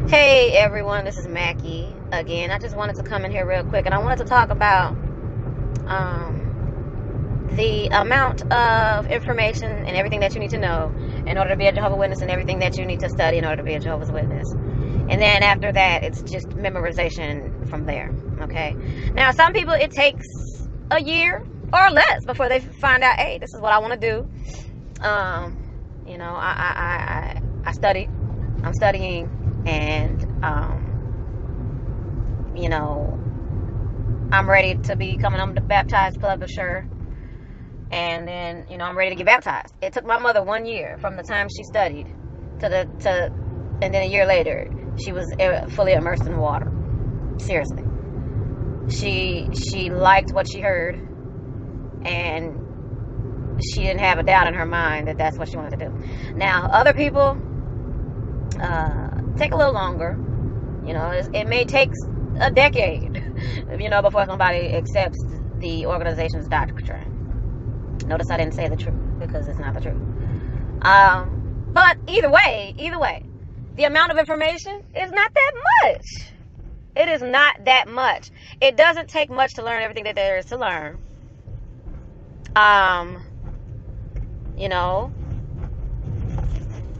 Hey everyone, this is Mackie again. I just wanted to come in here real quick and I wanted to talk about the amount of information and everything that you need to know in order to be a Jehovah's Witness and everything that you need to study in order to be a Jehovah's Witness. And then after that, it's just memorization from there. Okay. Now, some people, it takes a year or less before they find out, hey, this is what I want to do. I studied. I'm studying. And, I'm ready to become an baptized publisher. And then, I'm ready to get baptized. It took my mother 1 year from the time she studied and then a year later, she was fully immersed in water. Seriously. She liked what she heard, and she didn't have a doubt in her mind that that's what she wanted to do. Now, other people, take a little longer. It may take a decade, before somebody accepts the organization's doctrine. Notice I didn't say the truth because it's not the truth. But either way, the amount of information is not that much. It is not that much. It doesn't take much to learn everything that there is to learn.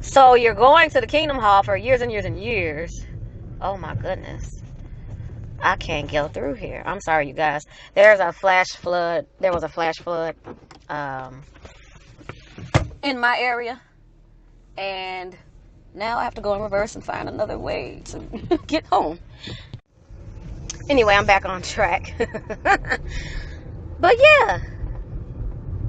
So you're going to the Kingdom Hall for years and years and years. Oh my goodness. I can't go through here. I'm sorry, you guys. There was a flash flood in my area. And now I have to go in reverse and find another way to get home. Anyway, I'm back on track. But yeah.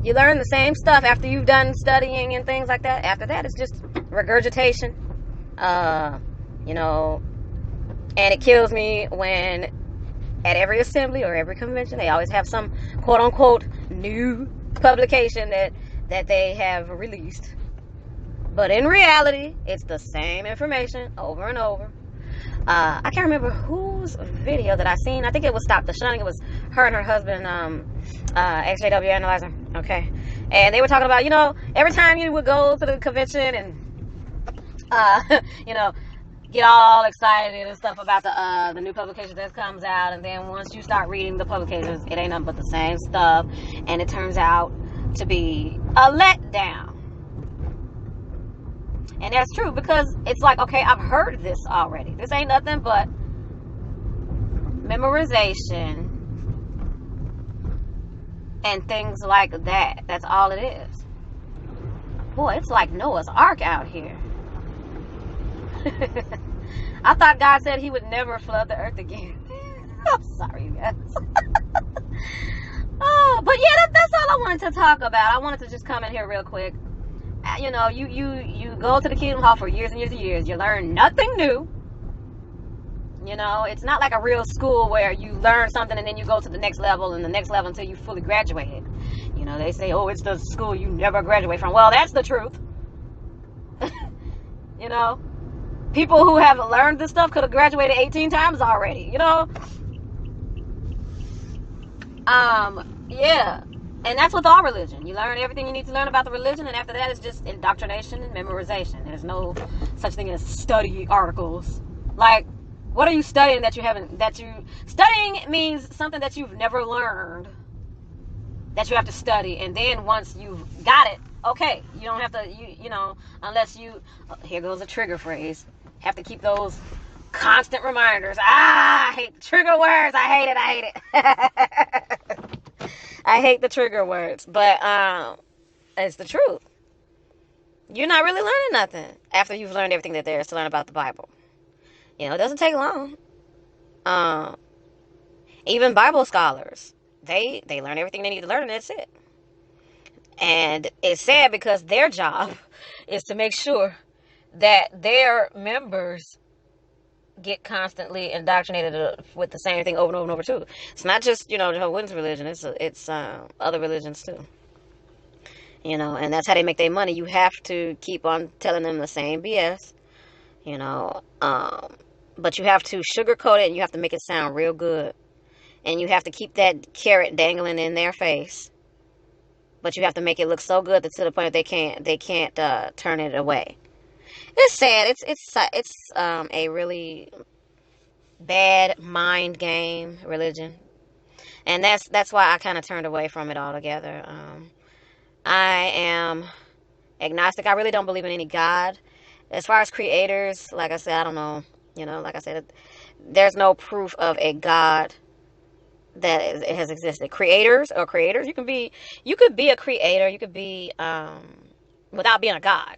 You learn the same stuff after you've done studying and things like that. After that, it's just regurgitation. And it kills me when at every assembly or every convention, they always have some quote-unquote new publication that they have released. But in reality, it's the same information over and over. I can't remember whose video that I seen. I think it was Stop the Shunning. It was her and her husband, XJW Analyzer. Okay. And they were talking about, every time you would go to the convention and, get all excited and stuff about the new publication that comes out. And then once you start reading the publications, it ain't nothing but the same stuff. And it turns out to be a letdown. And that's true because it's like, okay, I've heard this already. This ain't nothing but memorization and things like that. That's all it is. Boy, it's like Noah's Ark out here. I thought God said he would never flood the earth again. I'm sorry, you guys. But yeah, that's all I wanted to talk about. I wanted to just come in here real quick. You go to the Kingdom Hall for years and years and years. You learn nothing new. It's not like a real school where you learn something and then you go to the next level and the next level until you fully graduated. They say, oh, it's the school you never graduate from. Well, that's the truth. People who have learned this stuff could have graduated 18 times already, Yeah. And that's with all religion. You learn everything you need to learn about the religion, and after that, it's just indoctrination and memorization. There's no such thing as study articles. Like, what are you studying studying means something that you've never learned, that you have to study, and then once you've got it, okay, you don't have to, unless you, here goes a trigger phrase, have to keep those constant reminders. I hate the trigger words. I hate it. I hate the trigger words, but it's the truth. You're not really learning nothing after you've learned everything that there is to learn about the Bible. It doesn't take long. Even Bible scholars, they learn everything they need to learn, and that's it. And it's sad because their job is to make sure that their members get constantly indoctrinated with the same thing over and over and over too. It's not just, Jehovah's Witness religion. It's other religions too. And that's how they make their money. You have to keep on telling them the same BS, but you have to sugarcoat it and you have to make it sound real good. And you have to keep that carrot dangling in their face. But you have to make it look so good that to the point that they can't turn it away. It's sad. It's a really bad mind game religion, and that's why I kind of turned away from it altogether. I am agnostic. I really don't believe in any God. As far as creators, like I said, I don't know. Like I said, there's no proof of a God that it has existed. Creators, you could be a creator. You could be without being a God.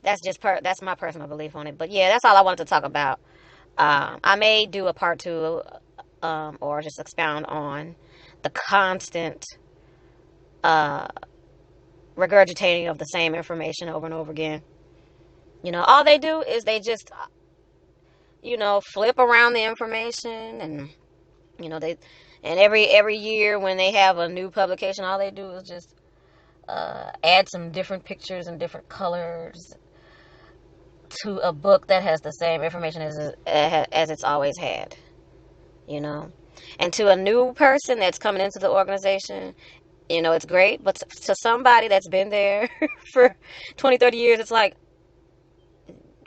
That's my personal belief on it. But yeah, that's all I wanted to talk about. I may do a part two, or just expound on the constant uh, regurgitating of the same information over and over again. All they do is they just, flip around the information, and they, and every year when they have a new publication, all they do is just add some different pictures and different colors to a book that has the same information as it's always had. And to a new person that's coming into the organization, it's great, but to somebody that's been there for 20, 30 years, it's like,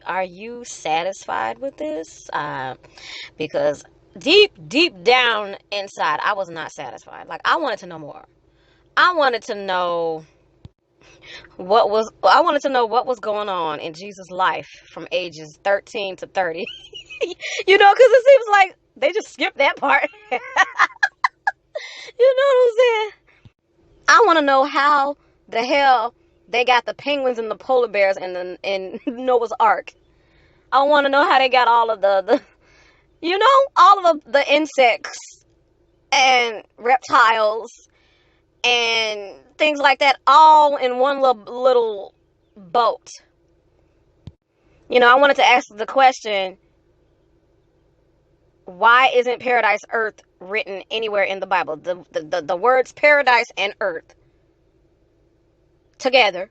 are you satisfied with this? Because deep down inside, I was not satisfied. Like, I wanted to know more. I wanted to know what was going on in Jesus' life from ages 13 to 30. Because it seems like they just skipped that part. You know what I'm saying? I want to know how the hell they got the penguins and the polar bears in Noah's Ark. I want to know how they got all of the all of the insects and reptiles and things like that all in one little boat. I wanted to ask the question, why isn't paradise earth written anywhere in the Bible? The words paradise and earth together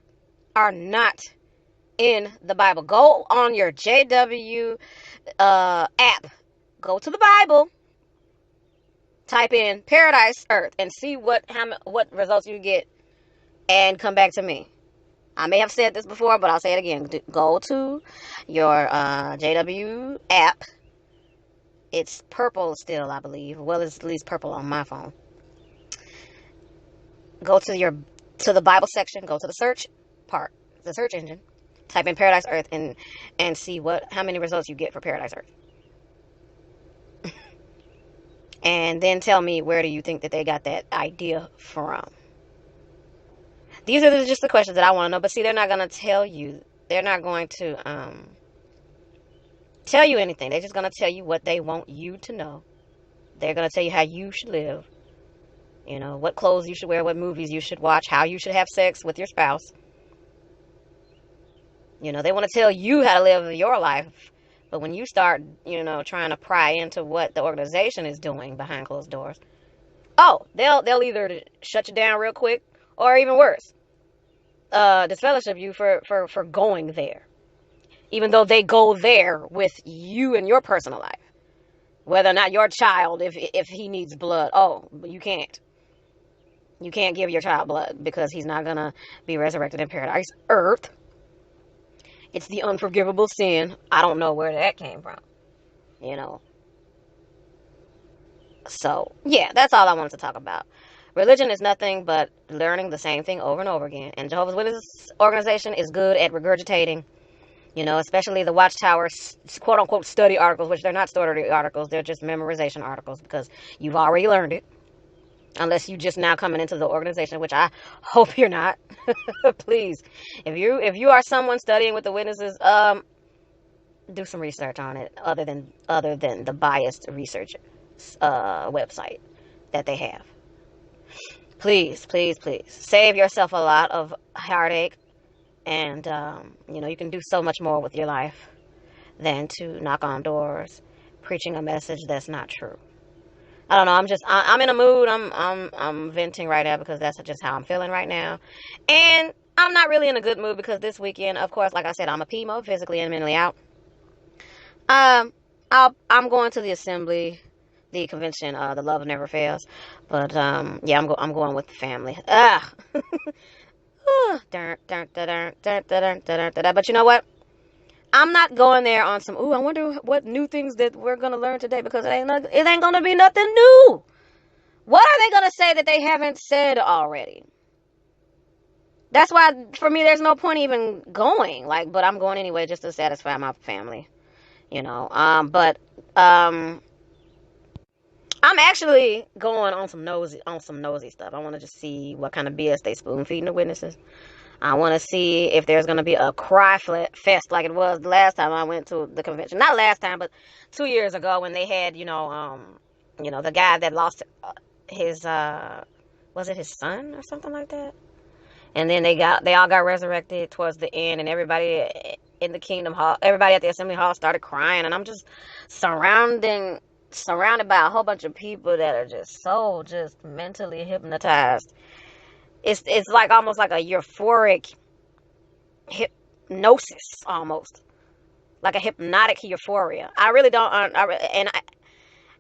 are not in the Bible. Go on your JW app. Go to the Bible. Type in paradise earth and see what results you get, and come back to me. I may have said this before, but I'll say it again. Go to your JW app. It's purple still, I believe. Well, it's at least purple on my phone. Go to the Bible section. Go to the search part, the search engine. Type in paradise earth and see how many results you get for paradise earth. And then tell me, where do you think that they got that idea from? These are just the questions that I want to know. But see, they're not going to tell you. They're not going to tell you anything. They're just going to tell you what they want you to know. They're going to tell you how you should live. What clothes you should wear, what movies you should watch, how you should have sex with your spouse. They want to tell you how to live your life. But when you start, trying to pry into what the organization is doing behind closed doors, they'll either shut you down real quick, or even worse, disfellowship you for going there. Even though they go there with you in your personal life. Whether or not your child, if he needs blood, you can't. You can't give your child blood because he's not going to be resurrected in paradise earth. It's the unforgivable sin. I don't know where that came from. So, yeah, that's all I wanted to talk about. Religion is nothing but learning the same thing over and over again. And Jehovah's Witnesses organization is good at regurgitating, especially the Watchtower quote-unquote study articles, which they're not study articles. They're just memorization articles because you've already learned it. Unless you just now coming into the organization, which I hope you're not. Please, if you are someone studying with the witnesses, do some research on it other than the biased research website that they have. Please, please, please save yourself a lot of heartache, and you can do so much more with your life than to knock on doors preaching a message that's not true. I don't know. I'm in a mood. I'm venting right now because that's just how I'm feeling right now. And I'm not really in a good mood because this weekend, of course, like I said, I'm a P.I.M.O, physically and mentally out. I'm going to the assembly, the convention, the love never fails. But, yeah, I'm going with the family. But you know what? I'm not going there on some, ooh, I wonder what new things that we're going to learn today, because it ain't going to be nothing new. What are they going to say that they haven't said already? That's why, for me, there's no point even going. Like, but I'm going anyway just to satisfy my family, you know. But I'm actually going on some nosy stuff. I want to just see what kind of BS they spoon feeding the witnesses. I want to see if there's going to be a cry fest like it was the last time I went to the convention. Not last time, but 2 years ago when they had, the guy that lost his, was it his son or something like that? And then they all got resurrected towards the end, and everybody in the Kingdom Hall, everybody at the Assembly Hall started crying, and I'm just surrounded by a whole bunch of people that are just mentally hypnotized. It's like almost like a euphoric hypnosis, almost like a hypnotic euphoria. I really don't,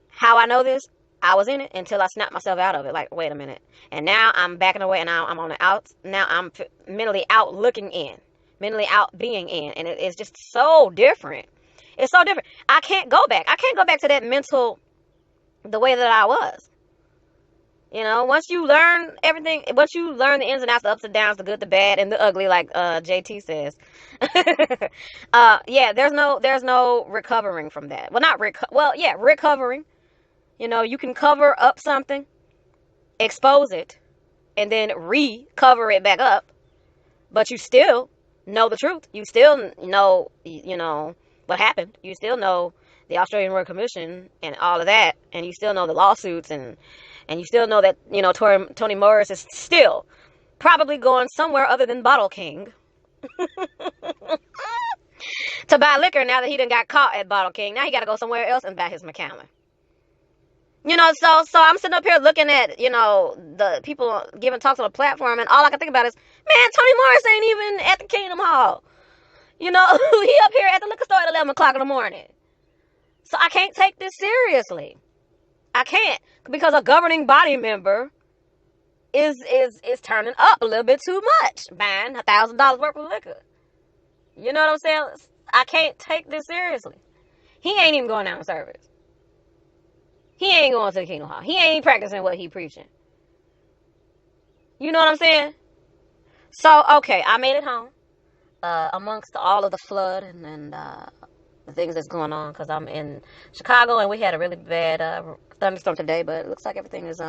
how I know this, I was in it until I snapped myself out of it. Like, wait a minute. And now I'm backing away, and now I'm on the outs. Now I'm mentally out looking in, mentally out being in. And it's just so different. It's so different. I can't go back. I can't go back to that mental, the way that I was. Once you learn everything, once you learn the ins and outs, the ups and downs, the good, the bad, and the ugly, like JT says, yeah, there's no recovering from that. Well, recovering. You can cover up something, expose it, and then recover it back up, but you still know the truth. You still know, what happened. You still know the Australian Royal Commission and all of that, and you still know the lawsuits, and you still know that, Tony Morris is still probably going somewhere other than Bottle King to buy liquor now that he done got caught at Bottle King. Now he got to go somewhere else and buy his Macallan. So I'm sitting up here looking at, the people giving talks on the platform, and all I can think about is, man, Tony Morris ain't even at the Kingdom Hall. He up here at the liquor store at 11 o'clock in the morning. So I can't take this seriously. I can't, because a governing body member is turning up a little bit too much, buying $1,000 worth of liquor. You know what I'm saying? I can't take this seriously. He ain't even going down service. He ain't going to the Kingdom Hall. He ain't practicing what he preaching. You know what I'm saying? So, okay, I made it home. Amongst all of the flood and the things that's going on, because I'm in Chicago, and we had a really bad thunderstorm today, but it looks like everything is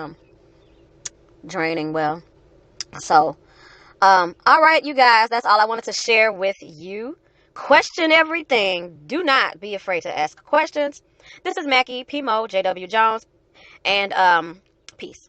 draining well. So, all right, you guys, that's all I wanted to share with you. Question everything. Do not be afraid to ask questions. This is Mackie, P.I.M.O, J.W. Jones, and peace.